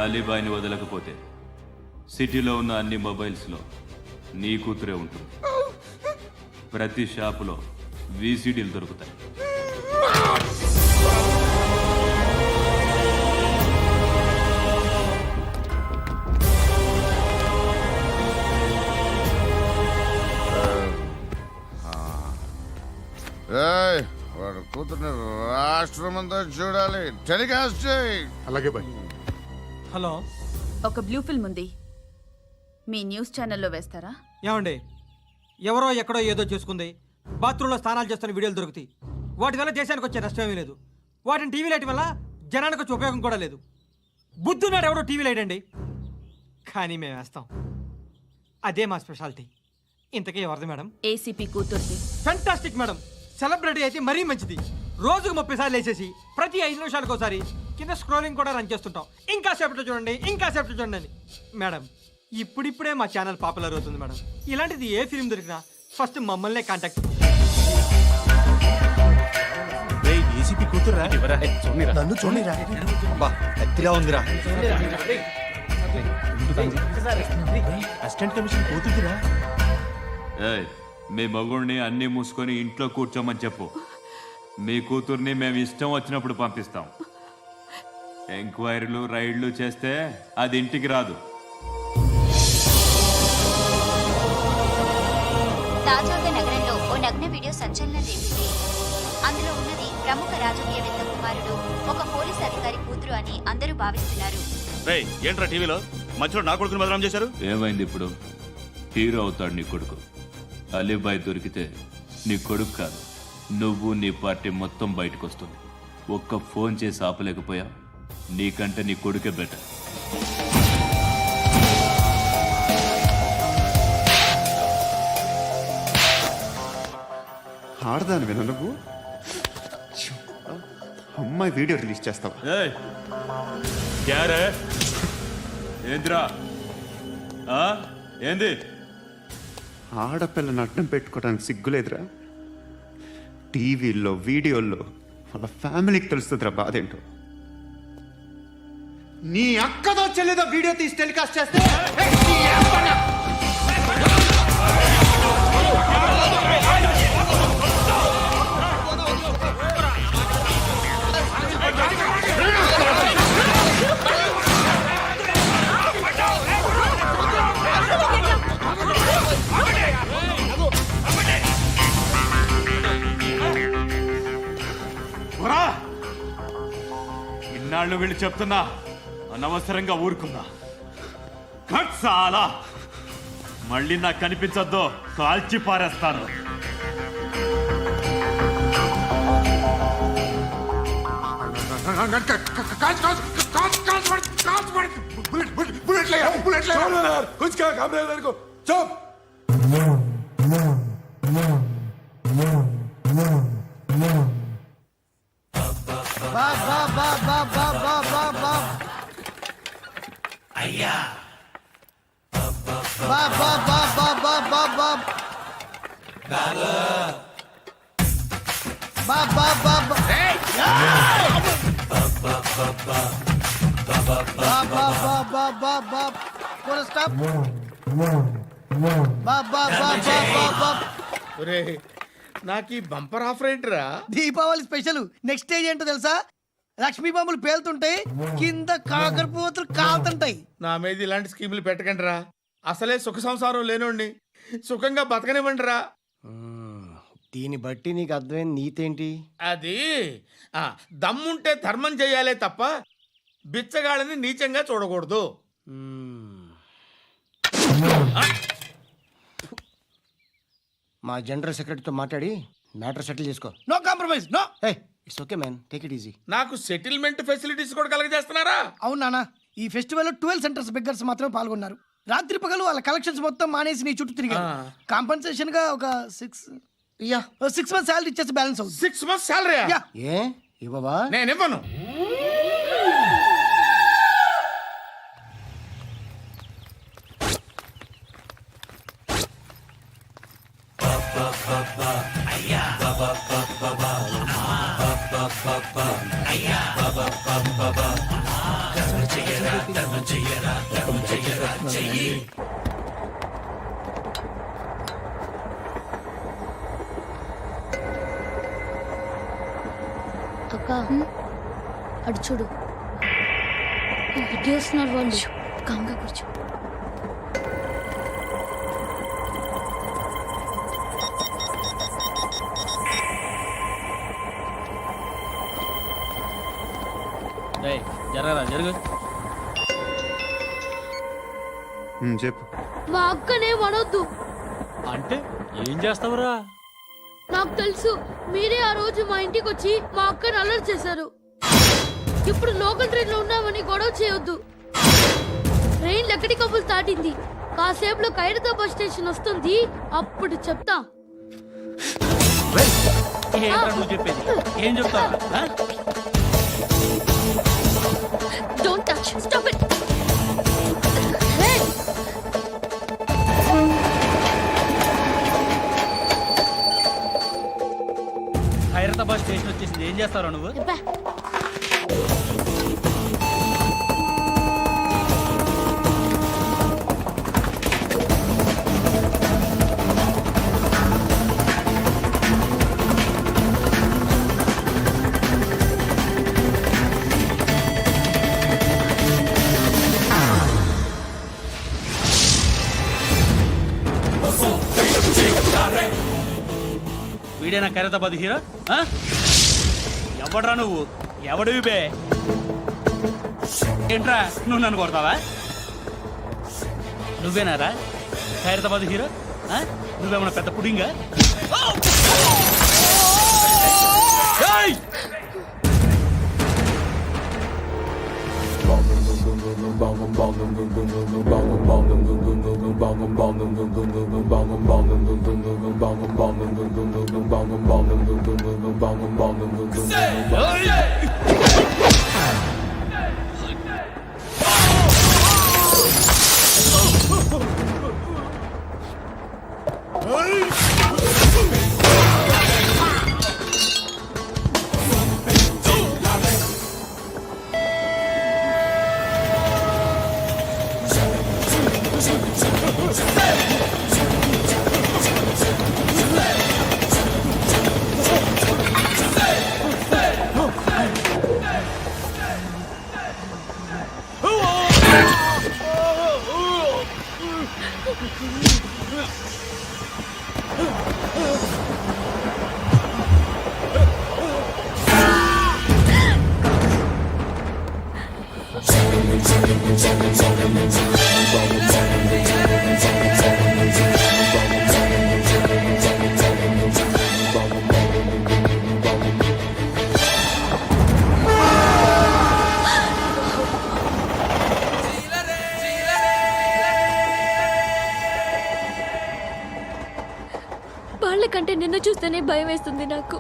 అలీబాయిని వదలకపోతే సిటీలో ఉన్న అన్ని మొబైల్స్లో నీ కూతురే ఉంటుంది. ప్రతి షాపులో వీసీడీలు దొరుకుతాయి. వాడు కూతుర్ని రాష్ట్రమంతా చూడాలి. టెలికాస్ట్ చేయి. అలాగే బాయ్. హలో, ఒక బ్లూ ఫిల్మ్ ఉంది, మీ న్యూస్ ఛానల్లో వేస్తారా? ఏమండి, ఎవరో ఎక్కడో ఏదో చేసుకుంది, బాత్రూంలో స్నానాలు చేస్తున్న వీడియోలు దొరుకుతాయి. వాటి వల్ల దేశానికి వచ్చే నష్టం ఏమీ లేదు. వాటిని టీవీ లైట్ వల్ల జనానికి వచ్చే ఉపయోగం కూడా లేదు. బుద్ధున్నాడు ఎవడో టీవీ లైట్ అండి, కానీ మేము వేస్తాం. అదే మా స్పెషాలిటీ. ఇంతకీ ఎవరిది మేడం? ఏసీపీ కూతుర్ది. Fantastic madam. సెలబ్రిటీ అయితే మరీ మంచిది. రోజుకు 30 సార్లు వేసేసి ప్రతి 5 నిమిషాలకు ఒకసారి కింద స్క్రోలింగ్ కూడా రన్ చేస్తుంటాం. ఇంకా సేపట్లో చూడండి, ఇంకా సేపట్లో చూడండి అని. మేడం, ఇప్పుడిప్పుడే మా ఛానల్ పాపులర్ అవుతుంది మేడం. ఇలాంటిది ఏ ఫిల్మ్ దొరికినా ఫస్ట్ మమ్మల్నే కాంటాక్ట్. ఏసీపీ కూతురా? నన్ను చూడరా, ఎత్తిలా ఉందిరా. అసిస్టెంట్ కమిషన్ కూతురురా. ఏయ్, మీ మగుడిని అన్నీ మూసుకొని ఇంట్లో కూర్చోమని చెప్పు. మీ కూతుర్ని మేము ఇష్టం వచ్చినప్పుడు పంపిస్తాం. ఎంక్వైరీలు రైడ్లు చేస్తే అది ఇంటికి రాదు. తాజాగా నగరంలో ఓ నగ్న వీడియో సంచలనం రేపింది. అందులో ఉన్నది ప్రముఖ రాజకీయవేత్త కుమారుడు, ఒక పోలీస్ అధికారి కూతురు అని అందరూ భావిస్తున్నారు. ఏంట్రా టీవీలో మధ్యలో నా కొడుకుని బదనాం చేశారు? ఏమైంది ఇప్పుడు? హీరో అవుతాడు నీ కొడుకు. అలీబాయ్ దొరికితే నీ కొడుకు కాదు, నువ్వు నీ పార్టీ మొత్తం బయటకు వస్తుంది. ఒక్క ఫోన్ చేసి ఆపలేకపోయా, నీకంటే నీ కొడుకే బెటర్. ఆడదాని విన నువ్వు అమ్మాయి వీడియో రిలీజ్ చేస్తావా? ఏంద్రా ఏంది? ఆడపిల్లని అడ్డం పెట్టుకోవడానికి సిగ్గులేదురా? టీవీల్లో వీడియోల్లో వాళ్ళ ఫ్యామిలీకి తెలుస్తుందిరా బాధ ఏంటో. నీ అక్కదో చెల్లిదో వీడియో తీసి టెలికాస్ట్ చేస్తే ఇన్నాళ్ళు వీళ్ళు చెప్తున్నా అనవసరంగా ఊరుకున్నా. చాలా మళ్ళీ నాకు కనిపించొద్దు, కాల్చి పారేస్తాను. అయ్యా నాకు ఈ బంపర్ ఆఫర్ ఏంట్రా? దీపావళి స్పెషల్. నెక్స్ట్ స్టేజ్ ఏంటో తెలుసా? లక్ష్మీ బాంబులు పేలుతుంటాయి, కింద కాకరపోతులు కాలుతుంటాయి. నా మీద ఇలాంటి స్కీములు పెట్టకండి రా. అసలే సుఖ సంసారం లేనోండి, సుఖంగా బతకనివ్వండి రా. దీన్ని బట్టి నీకు అర్థమైన నీతేంటి? అది దమ్ముంటే ధర్మం చెయ్యాలే తప్ప బిచ్చగాళ్ళని నీచంగా చూడకూడదు. మా జనరల్ సెక్రటరీతో మాట్లాడి మ్యాటర్ సెటిల్ చేసుకో. No compromise, no. It's okay man, take it easy. నాకు సెటిల్మెంట్ ఫెసిలిటీస్ కూడా కలగజేస్తున్నారా? అవును నాన్న, ఈ ఫెస్టివల్ 12 సెంటర్స్ బెగ్గర్స్ మాత్రమే పాల్గొన్నారు. రాత్రి పగలు వాళ్ళ కలెక్షన్స్ మొత్తం మానేసి నీ చుట్టూ తిరిగారు. కాంపన్సేషన్ గా ఒక 6 మంత్స్ సాలరీ ఇచ్చేసి బ్యాలెన్స్ అవుతుంది. 6 months సాలరీ? ఏ ఇవ్వవా? నేను ఇవ్వను. అయ్యా అక్క అటు చూడు ఇటు వస్తున్నారు వాళ్ళు కంగా కూర్చో జరగరా జరుగు. చెప్పు. మా అక్కనే వడొద్దు. అంటే ఏం చేస్తావురా? నాకు తెలుసు మీరే ఆ రోజు మా ఇంటికి వచ్చి మా అక్కని అలర్ట్ చేశారు. ఇప్పుడు లోకల్ ట్రైన్ లో ఉన్నామని గొడవ చేయొద్దు. ట్రైన్ ఎక్కడి కబుల్ దాటింది. కాసేపులో ఖైరతాబాద్ స్టేషన్ వస్తుంది. అప్పుడు చెప్తా. నువ్వు చెప్పేది ఏం చెప్తావు? Don't touch. Stop it. Khairatabad station వచ్చేసింది. ఏం చేస్తారా నువ్వు? వీడేనా ఖైరతాబాద్ హీరో? ఎవడ్రా నువ్వు? ఎవడివి బే? ఏంట్రా నువ్వు నన్ను కొడతావా? నువ్వేనారా ఖైరతాబాద్ హీరో? నువ్వేమన్నా పెద్ద పుడింగా? వాళ్ళకంటే నిన్ను చూస్తేనే భయం వేస్తుంది నాకు.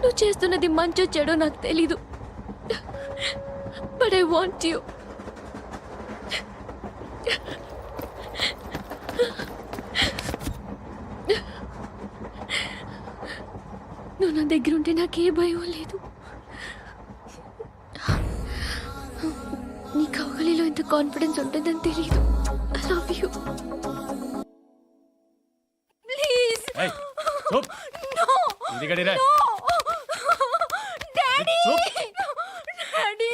నువ్వు చేస్తున్నది మంచో చెడో నాకు తెలీదు. But I want you. నువ్వు నా దగ్గర ఉంటే నాకే భయం లేదు. నీ కౌగలిలో ఇంత కాన్ఫిడెన్స్ ఉంటుందని తెలీదు. I love you. Please no daddy daddy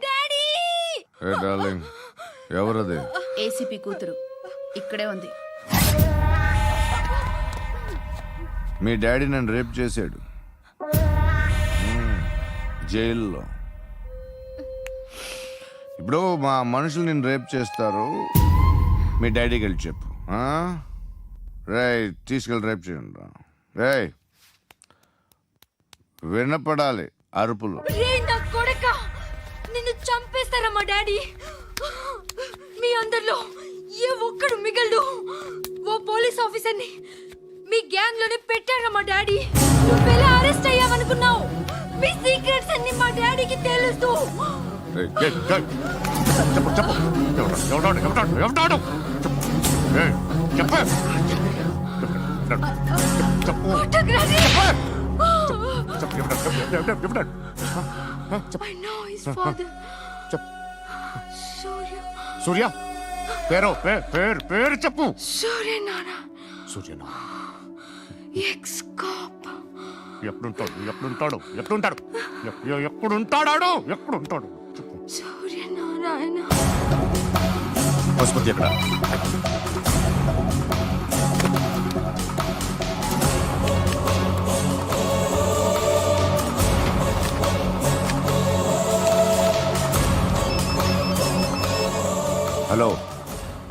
daddy. ఏ డార్లింగ్, ఎవరది? ఏసీపీ కూతురు ఇక్కడే ఉంది. మీ డాడీ నన్ను రేప్ చేశాడు జైల్లో. ఇప్పుడు మా మనుషులు నిన్ను రేప్ చేస్తారు, మీ డాడీకి వెళ్ళి చెప్పు. రేయ్ తీసుకెళ్ళి రేప్ చేయండి. రేయ్ వినపడాలి అరుపులు. నా కొడక నిన్ను చంపేస్తారా మా డాడీ? మీ అందరిలో ఏ ఒక్కడు మిగలడు. ఓ పోలీస్ ఆఫీసర్ని మీ గ్యాంగ్ లోనే పెట్టారా మా డాడీ? నువ్వెలా అరెస్ట్ అయ్యావనుకున్నావు? మీ సీక్రెట్స్ అన్ని మా డాడీకి తెలుసు. చెప్పు. I know his father. చెప్ Surya. సూర్య పేరు పేరు పేరు చెప్పు Surya Nana. సూర్యనా Ex-cop. ఎక్కడుంటాడు చెప్పు Surya Narayana. పశుపతి ఎక్కడ హలో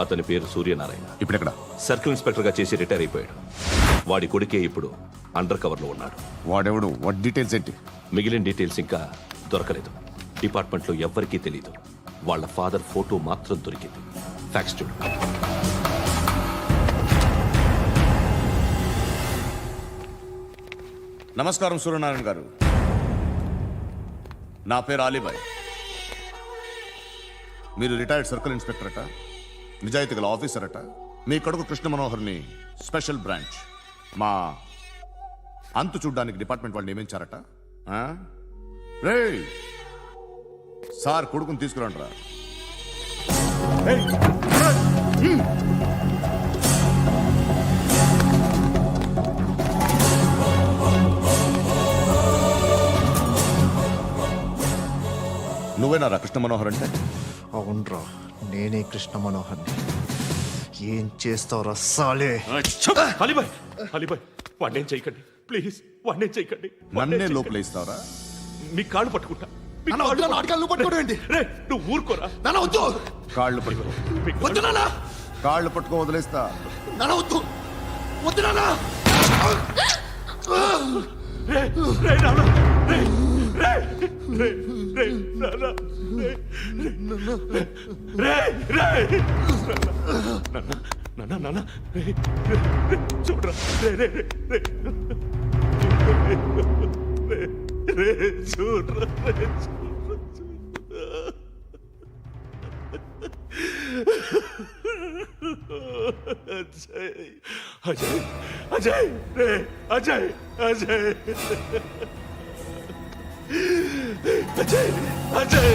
అతని పేరు సూర్యనారాయణ. ఇప్పుడెక్కడ సర్కిల్ ఇన్స్పెక్టర్ గా చేసి రిటైర్ అయిపోయాడు. వాడి కొడుకే ఇప్పుడు అండర్ కవర్ లో ఉన్నాడు. వాడెవడు వాడి డీటెయిల్స్ ఏంటి మిగిలిన డీటెయిల్స్ ఇంకా దొరకలేదు. డిపార్ట్మెంట్ లో ఎవ్వరికీ తెలియదు. వాళ్ళ ఫాదర్ ఫోటో మాత్రం దొరికింది. ఫ్యాక్స్ చూడు. నమస్కారం సూర్యనారాయణ గారు. నా పేరు అలీబాయ్. మీరు రిటైర్డ్ సర్కిల్ ఇన్స్పెక్టర్ అట, నిజాయితీ గల ఆఫీసర్ అట. మీ కొడుకు కృష్ణ మనోహర్ని స్పెషల్ బ్రాంచ్ మా అంతు చూడ్డానికి డిపార్ట్మెంట్ వాళ్ళు నియమించారట. రే సార్ కొడుకుని తీసుకురండి రా. నువ్వేనా రా కృష్ణ మనోహర్ అంటే? అవునరా, నేనే కృష్ణ మనోహర్ని. ఏం చేస్తావురా సాలే? అలీబాయ్, అలీబాయ్, వాడినేం చేయకండి ప్లీజ్, వాడినేం చేయకండి. నన్నే లోపల ఇస్తావరా? మీ కాళ్ళు పట్టుకుంటా. పట్టుకోండి. నువ్వు ఊరుకోరా. కాళ్ళు పట్టుకో. కాళ్ళు పట్టుకో వదిలేస్తా. రే, రే, నాన్న, రే, రే, రే, రే, నాన్న, రే, రే, రే, నాన్న, నాన్న, రే, రే, రే, చూడరా, రే, రే, రే, రే, రే, రే, చూడరా, రే, అజయ్, అజయ్, అజయ్, రే, అజయ్, అజయ్, అజయ్, అజయ్,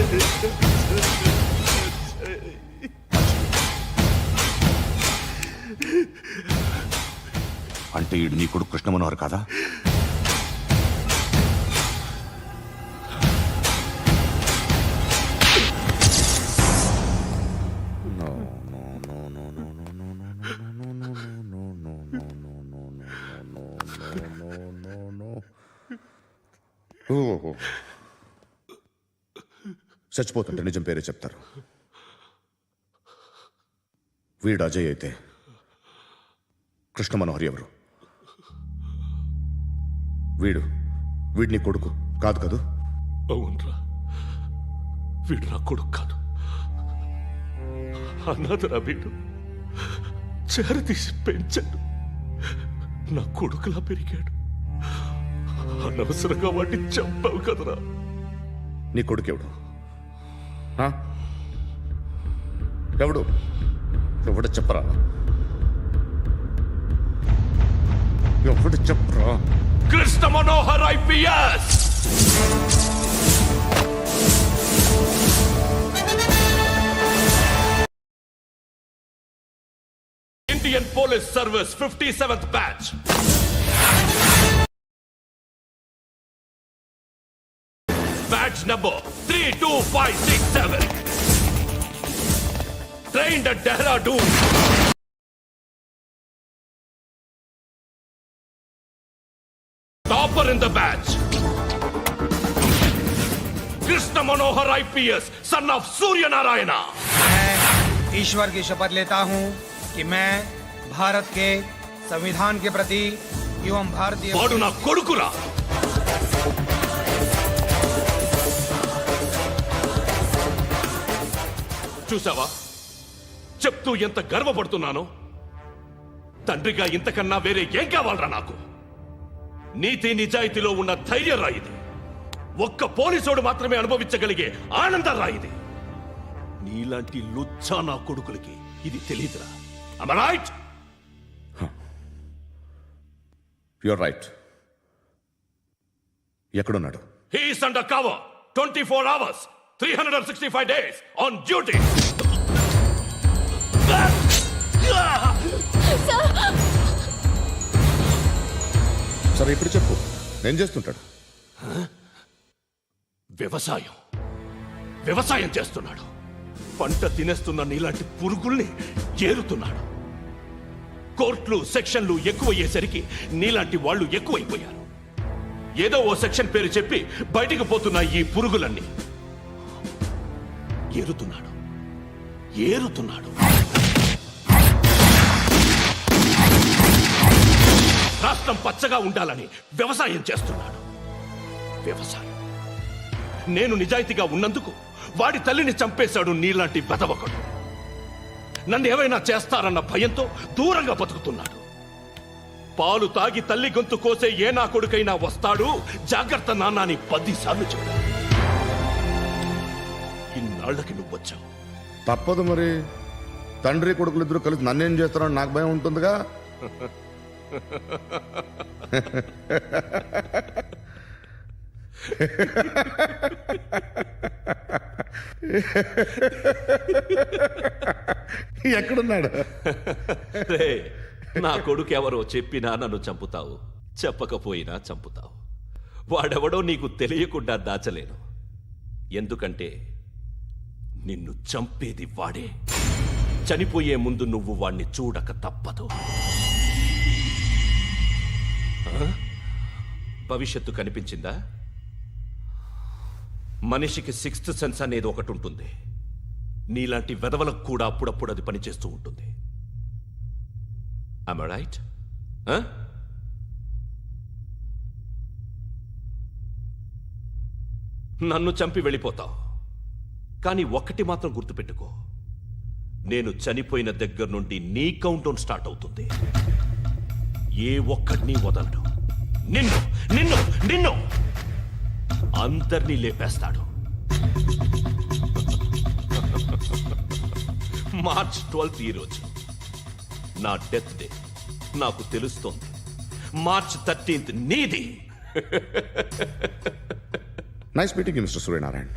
అంటే ఈడు నీ కొడుకు కృష్ణ మనోహర్ కాదా? చచ్చిపోతుంటే నిజం పేరే చెప్తారు. వీడు అజయ్ అయితే కృష్ణ మనోహర్ ఎవరు? వీడిని కొడుకు కాదు కదూ? అవునరా, వీడు నా కొడుకు కాదు. అన్నదరా వీడు. చేరతీసి పెంచాడు. నా కొడుకులా పెరిగాడు. అనవసరంగా వాడిని చంపావు కదరా. నీ కొడుకు ఎవడు? ఎవడు? ఎవడు చెప్పరా? ఎవడు చెప్పరా? Krishna Manohar IPS. Indian police service 57th batch. Batch number 32567. Trained at Dehradun. Topper in the batch. Krishna Manohar IPS, son of Surya Narayana. मैं ईश्वर की शपथ लेता हूँ कि मैं भारत के संविधान के प्रति एवं भारतीय వాడు నా కొడుకురా. చూసావా చెప్తూ ఎంత గర్వపడుతున్నానో. తండ్రిగా ఇంతకన్నా వేరే ఏం కావాలరా నాకు? నీతి నిజాయితీలో ఉన్న ధైర్యం రా ఇది. ఒక్క పోలీసోడు మాత్రమే అనుభవించగలిగే ఆనందం రా ఇది. నీలాంటి లుచ్చా నా కొడుకులకి ఇది తెలియదురా. Am I right? You're right. ఎక్కడున్నాడు? He is under cover. 24 hours, 365 days on duty. సరే ఇప్పుడు చెప్పు ఏం చేస్తుంటాడు? వ్యవసాయం చేస్తున్నాడు. పంట తినేస్తున్న నీలాంటి పురుగుల్ని ఏరుతున్నాడు. కోర్టులు సెక్షన్లు ఎక్కువయ్యేసరికి నీలాంటి వాళ్ళు ఎక్కువైపోయారు. ఏదో ఓ సెక్షన్ పేరు చెప్పి బయటికి పోతున్న ఈ పురుగులన్నీ ఏరుతున్నాడు. రాష్ట్రం పచ్చగా ఉండాలని వ్యవసాయం చేస్తున్నాడు. నేను నిజాయితీగా ఉన్నందుకు వాడి తల్లిని చంపేశాడు నీలాంటి వెధవకుడు. నన్ను ఏమైనా చేస్తారన్న భయంతో దూరంగా బతుకుతున్నాడు. పాలు తాగి తల్లి గొంతు కోసే ఏ నా కొడుకైనా వస్తాడు, జాగ్రత్త నాన్న అని 10 సార్లు చెప్పాడు. ఇన్నాళ్ళకి నువ్వు వచ్చావు. తప్పదు మరి, తండ్రి కొడుకులు ఇద్దరు కలిసి నన్నేం చేస్తారని నాకు భయం ఉంటుందిగా. ఎక్కడున్నాడు? నా కొడుకు ఎవరో చెప్పినా నన్ను చంపుతావు, చెప్పకపోయినా చంపుతావు. వాడెవడో నీకు తెలియకుండా దాచలేను. ఎందుకంటే నిన్ను చంపేది వాడే. చనిపోయే ముందు నువ్వు వాణ్ణి చూడక తప్పదు. భవిష్యత్తు కనిపించిందా? మనిషికి 6th సెన్స్ అనేది ఒకటి ఉంటుంది. నీలాంటి వెధవలకు కూడా అప్పుడప్పుడు అది పనిచేస్తూ ఉంటుంది. Am I right? నన్ను చంపి వెళ్ళిపోతావు. కానీ ఒక్కటి మాత్రం గుర్తుపెట్టుకో, నేను చనిపోయిన దగ్గర నుండి నీ కౌంట్ డౌన్ స్టార్ట్ అవుతుంది. ఏ ఒక్కడిని వదలడు. నిన్ను నిన్ను నిన్ను అందరినీ లేపేస్తాడు. మార్చ్ 12th ఈ రోజు నా డెత్ డే. నాకు తెలుస్తోంది. మార్చ్ 13th నీది. Nice meeting mister Suryanarayana.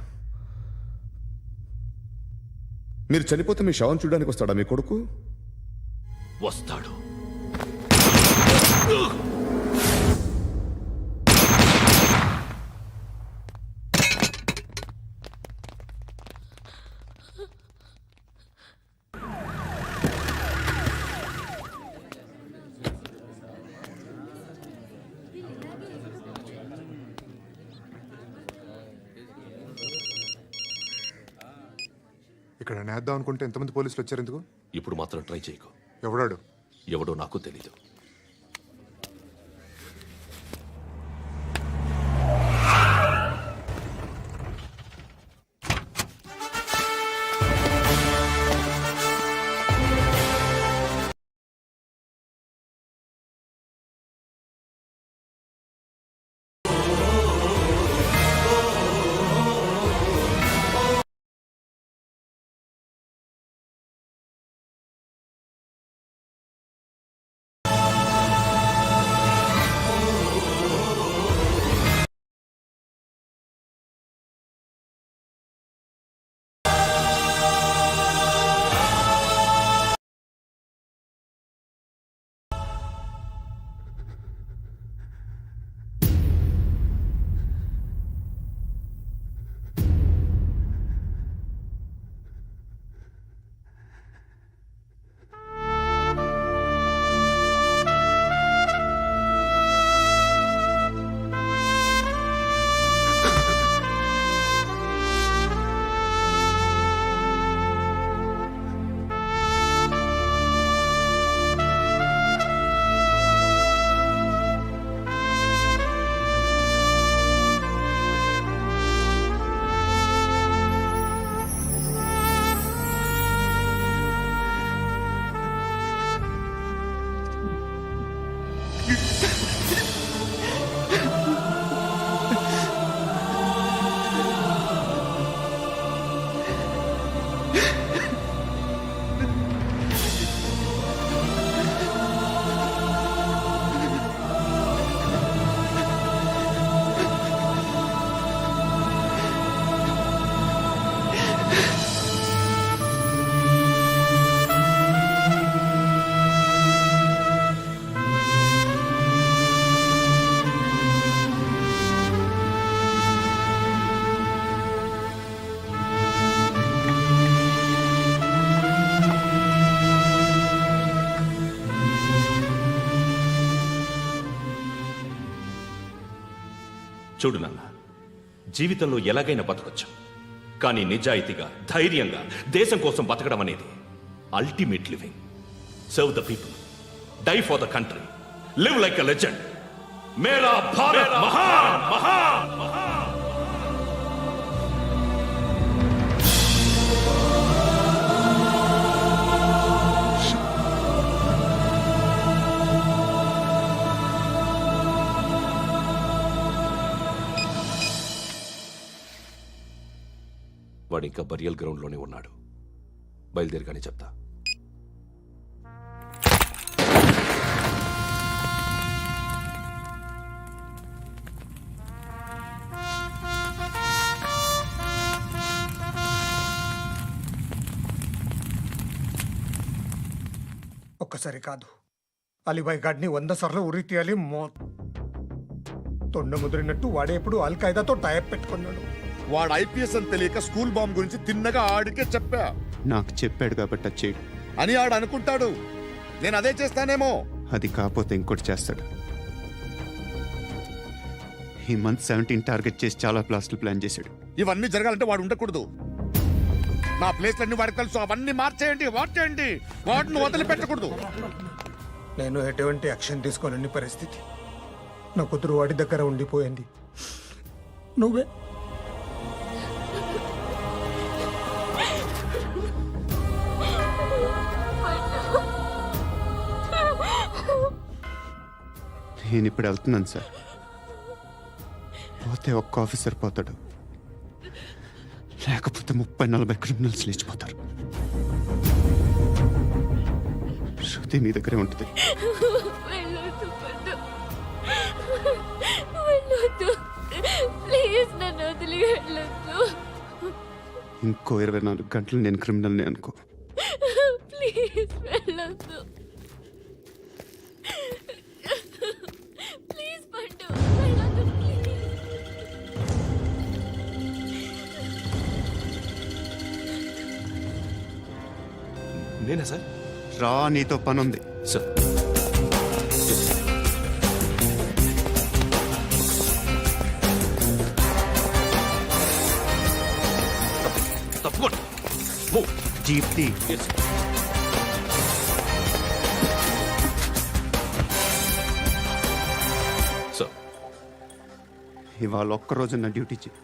మీరు చనిపోతే మీ శవం చూడడానికి వస్తాడా మీ కొడుకు? వస్తాడు. ఇక్కడ నేద్దాం అనుకుంటే ఎంతమంది పోలీసులు వచ్చారు ఎందుకు? ఇప్పుడు మాత్రం ట్రై చేయకు. ఎవడాడు? ఎవడో నాకు తెలీదు. చూడు నాన్న, జీవితంలో ఎలాగైనా బతకొచ్చు, కానీ నిజాయితీగా ధైర్యంగా దేశం కోసం బతకడం అనేది ultimate living. Serve the people, die for the country, live like a legend. మేరా భారత్ మహాన్ మహాన్ మహాన్. వాడు ఇంకా బరియల్ గ్రౌండ్లోనే ఉన్నాడు. బయలుదేరగానే చెప్తా. ఒక్కసారి కాదు, అలీబాయ్ గాడిని 100 సార్లు ఉరి తీయాలి. తొండ ముదిరినట్టు వాడేప్పుడు అల్ ఖైదాతో టైప్ పెట్టుకున్నాడు. వాడు ఐపీఎస్ అని తెలియక స్కూల్ బాంబ్ గురించి తిన్నగా ఆడికే చెప్పా నాకు చెప్పాడు కాబట్టి అది చేయడు. అని ఆడు అనుకుంటాడు. నేను అదే చేస్తానేమో. అది కాకపోతే ఇంకోటి చేస్తాడు. ఈ మంత్ 17 టార్గెట్ చేసి చాలా ప్లాస్టులు ప్లాన్ చేశాడు. ఇవన్నీ జరగాలంటే వాడు ఉండకూడదు. నా ప్లేస్లన్నీ వాడికి తెలుసు. అవన్నీ మార్చేయండి, వాటేయండి. వాటిని వదిలిపెట్టకూడదు. నేను ఎటువంటి యాక్షన్ తీసుకోలేని పరిస్థితి. నా కూతురు వాడి దగ్గర ఉండిపోయింది. నువ్వే నేను ఇప్పుడు వెళ్తున్నాను సార్. పోతే ఒక్క ఆఫీసర్ పోతాడు, లేకపోతే 30-40 క్రిమినల్స్ లేచిపోతారు. శృతి నీ దగ్గరే ఉంటుంది. వెళ్ళొద్దు పండు, వెళ్ళొద్దు ప్లీజ్, నన్ను వదిలి వెళ్ళొద్దు. ఇంకో 24 గంటలు నేను క్రిమినల్ని అనుకో. ప్లీజ్ వెళ్ళొద్దు, ప్లీజ్ పండు వెళ్ళొద్దు ప్లీజ్. నేనా సార్? రా, నీతో పని ఉంది. సార్, తప్పకుండా. జీప్తి సార్, ఇవాళ ఒక్కరోజు నా డ్యూటీ చేయి.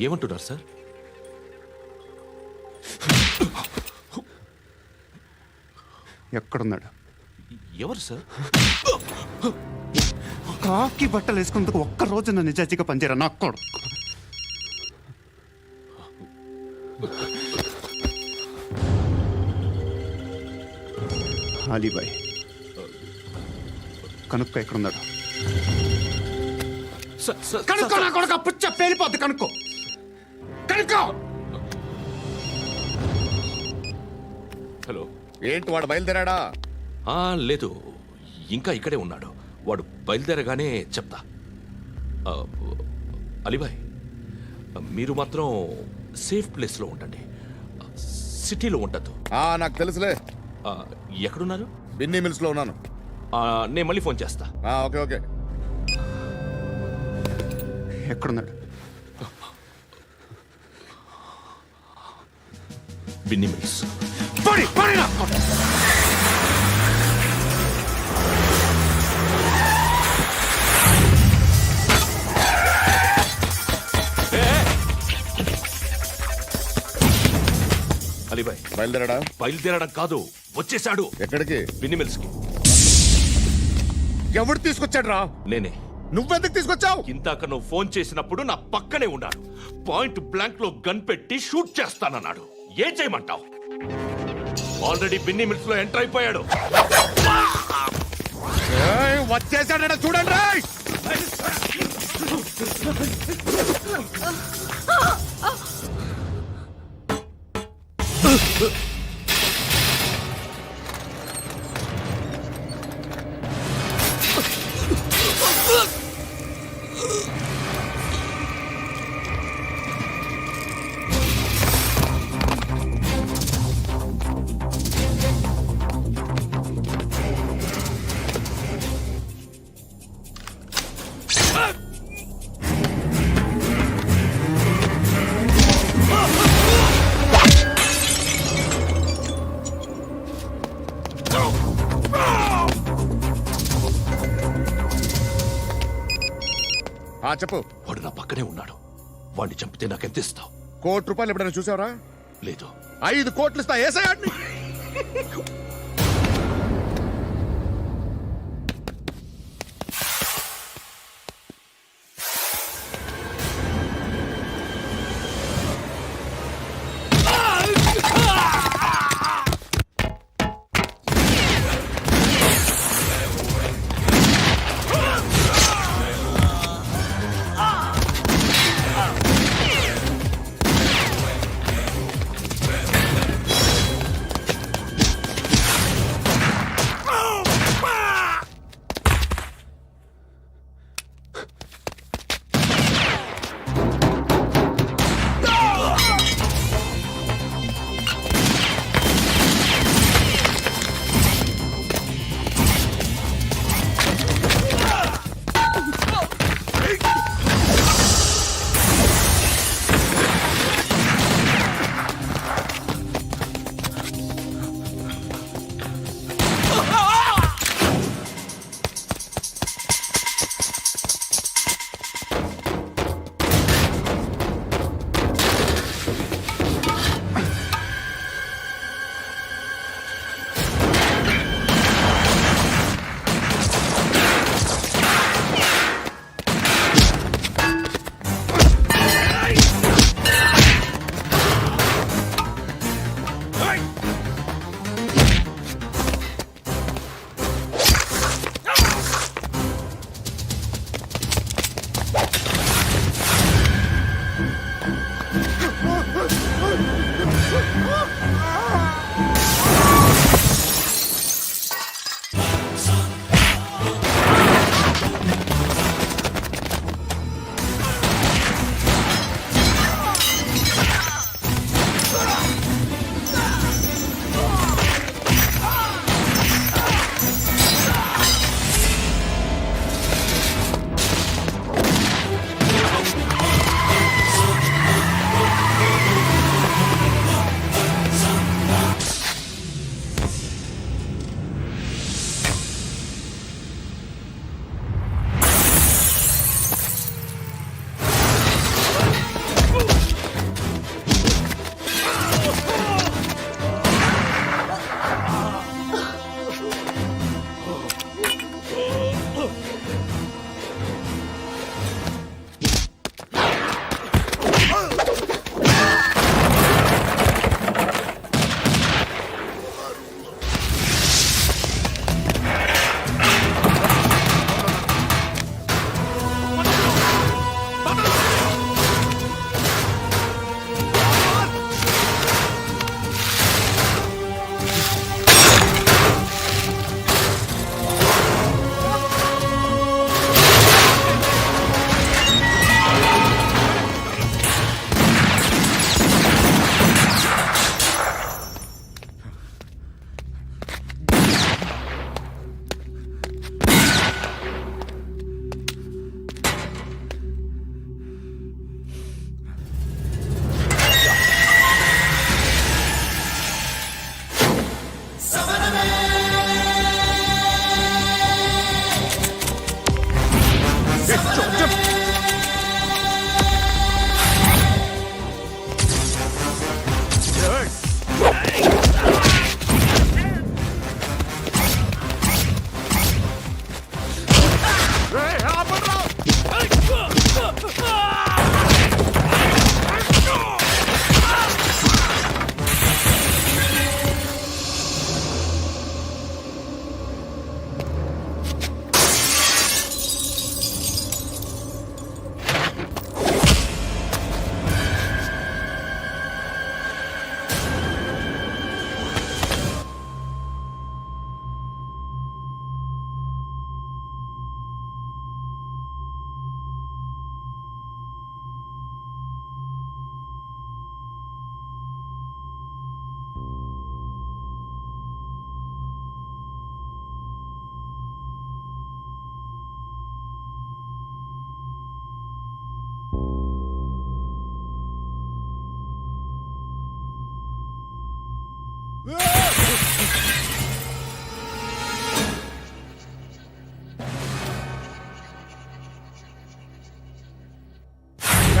ఏమంటున్నారు సార్? ఎక్కడున్నాడు? ఎవరు సార్? కాకి బట్టలు వేసుకున్నందుకు ఒక్కరోజు నా నిజాయితీగా పనిచేయరా నాకు కూడా. అలీబాయ్ కనుక్కో ఎక్కడున్నాడు. కనుక్కో నా కొడుకు, పుచ్చ పేలిపోద్ది. కనుక్కో కనుక్కో. హలో, ఏంటి వాడు బయలుదేరాడా? లేదు, ఇంకా ఇక్కడే ఉన్నాడు. వాడు బయలుదేరగానే చెప్తా. అలీబాయ్, మీరు మాత్రం సేఫ్ ప్లేస్లో ఉండండి, సిటీలో ఉండద్దు. నాకు తెలుసులే. ఎక్కడున్నారు? బిన్నీ మిల్స్ లో ఉన్నాను. నేను మళ్ళీ ఫోన్ చేస్తా. Okay okay. ఎక్కడున్నాడు? బిన్నీ మిల్స్. అలీబాయ్ బయలుదేరాడా? బయలుదేరడం కాదు, వచ్చేశాడు. ఎక్కడికి? బిన్నీ మిల్స్ కి. ఎవడు తీసుకొచ్చాడు రా? నేనే. నువ్వెందుకు తీసుకొచ్చావు? ఇందాక నువ్వు ఫోన్ చేసినప్పుడు నా పక్కనే ఉన్నాడు. పాయింట్ బ్లాంక్ లో గన్ పెట్టి షూట్ చేస్తానన్నాడు. ఏం చేయమంటావు? ఆల్రెడీ బిన్నీ మిల్స్ లో ఎంటర్ అయిపోయాడు. వచ్చేసాడ చూడండి రా. చెప్పు. వాడు నా పక్కనే ఉన్నాడు. వాడిని చంపితే నాకెంత ఇస్తావు? ₹1,00,00,000 ఎప్పుడైనా చూసావరా? లేదు. 5 కోట్లు ఇస్తా. ఏసయాడిని.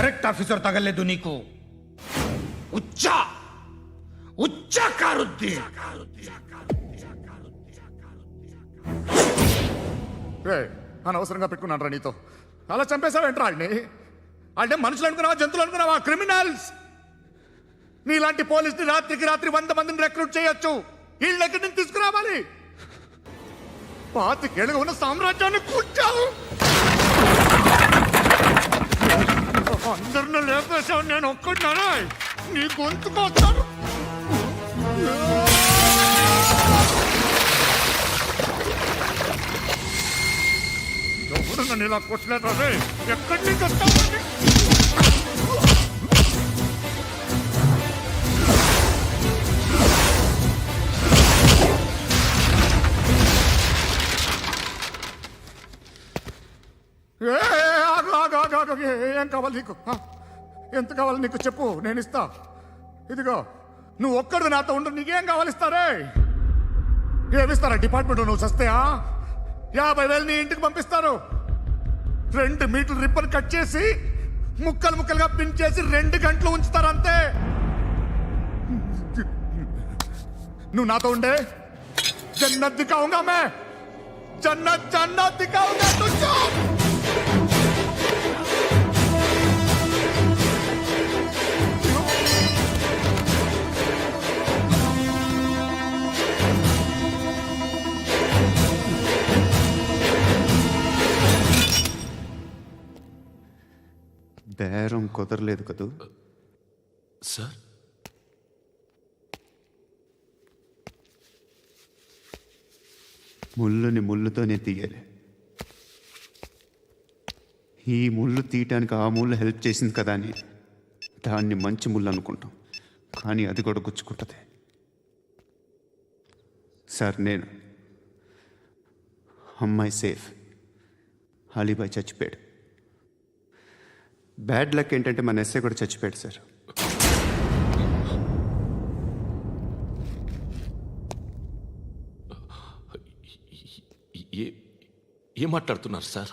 కరెక్ట్ ఆఫీసర్ తగలేదు నీకు. ఉచ్చా ఉచ్చా కారుద్ది. అనవసరంగా పెట్టుకున్నాను రా నీతో. అలా చంపేశావేంట్రా ఆడిని? అంటే మనుషులు అనుకున్నావా, జంతువులు అనుకున్నావా? క్రిమినల్స్. నీలాంటి పోలీసుని రాత్రికి రాత్రి 100 మందిని రిక్రూట్ చేయొచ్చు. వీళ్ళ దగ్గర నుంచి తీసుకురావాలి. 25 ఏళ్ళుగా ఉన్న సామ్రాజ్యాన్ని కూర్చావు. అందరిని లేపేశావు, నేను ఒక్కడినారా? నీ గొంతుకొస్తాను. ఎవరు నన్ను ఇలా కొట్టలేదా? ఎక్కడి నుంచి వస్తావు? ఏం కావాలి నీకు? ఎంత కావాలి నీకు చెప్పు, నేను ఇస్తా. ఇదిగో నువ్వు ఒక్కడిది నాతో ఉండు. నీకేం కావాలి ఇస్తారే? ఏమిస్తారా డిపార్ట్మెంట్? నువ్వు చస్తేయా 50,000 నీ ఇంటికి పంపిస్తారు. 2 మీటర్లు రిబ్బన్ కట్ చేసి ముక్కలు ముక్కలుగా పిన్ చేసి 2 గంటలు ఉంచుతారు అంతే. నువ్వు నాతో ఉండే జన్నత్ దిఖాऊंगा मैं. జన్నత్ జన్నత్ దిఖాऊंगा तुझको. బేరం కుదరలేదు కదూ సార్? ముళ్ళుని ముళ్ళుతోనే తీయాలి. ఈ ముళ్ళు తీయటానికి ఆ ముళ్ళు హెల్ప్ చేసింది కదా అని దాన్ని మంచి ముళ్ళు అనుకుంటాం, కానీ అది కూడా గుచ్చుకుంటుంది. సార్, నేను అమ్మాయి సేఫ్, అలీబాయ్ చచ్చిపోయాడు. బ్యాడ్ లక్ ఏంటంటే మన ఎస్ఐ కూడా చచ్చిపోయాడు సార్. ఏం మాట్లాడుతున్నారు సార్?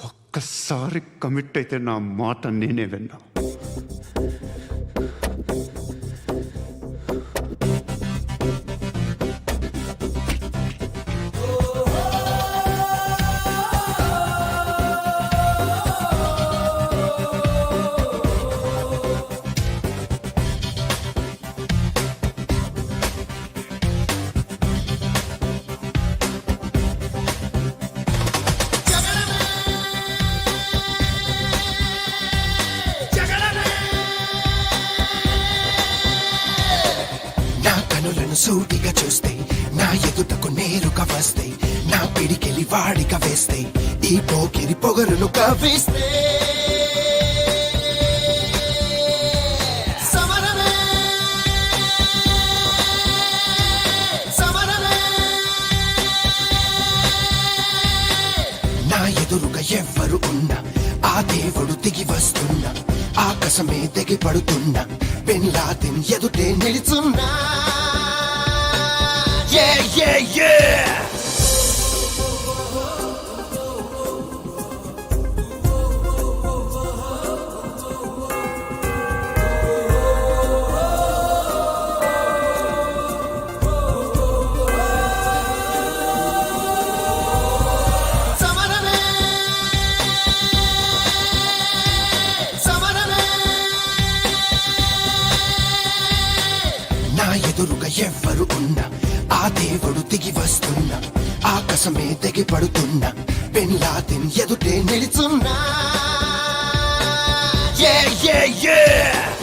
ఒక్కసారి కమిట్ అయితే నా మాట నేనే విన్నా. సూటిగా చూస్తే నా ఎదుటకు నేరుగా వస్తే నా పిడికెలి వాడిగా వేస్తే ఈ పోకిరి పొగరును కవ్విస్తే సమరమే సమరమే. నా ఎదురుగా ఎవ్వరు ఉన్నా ఆ దేవుడు దిగి వస్తున్నా, ఆకాశమే దిగి పడుతున్నా, బిన్ లాదెన్ ఎదుటే నిలుచున్నా. Yeah, yeah, yeah! Samarame! Samarame! నా ఎదురుగా ఎవ్వరు ఉన్నా ఆ దేవుడు దిగి వస్తున్నా, ఆకాశమే దిగి పడుతున్నా, బిన్ లాదెన్ ఎదుటే నిలుచున్నా. Yeah, yeah, yeah!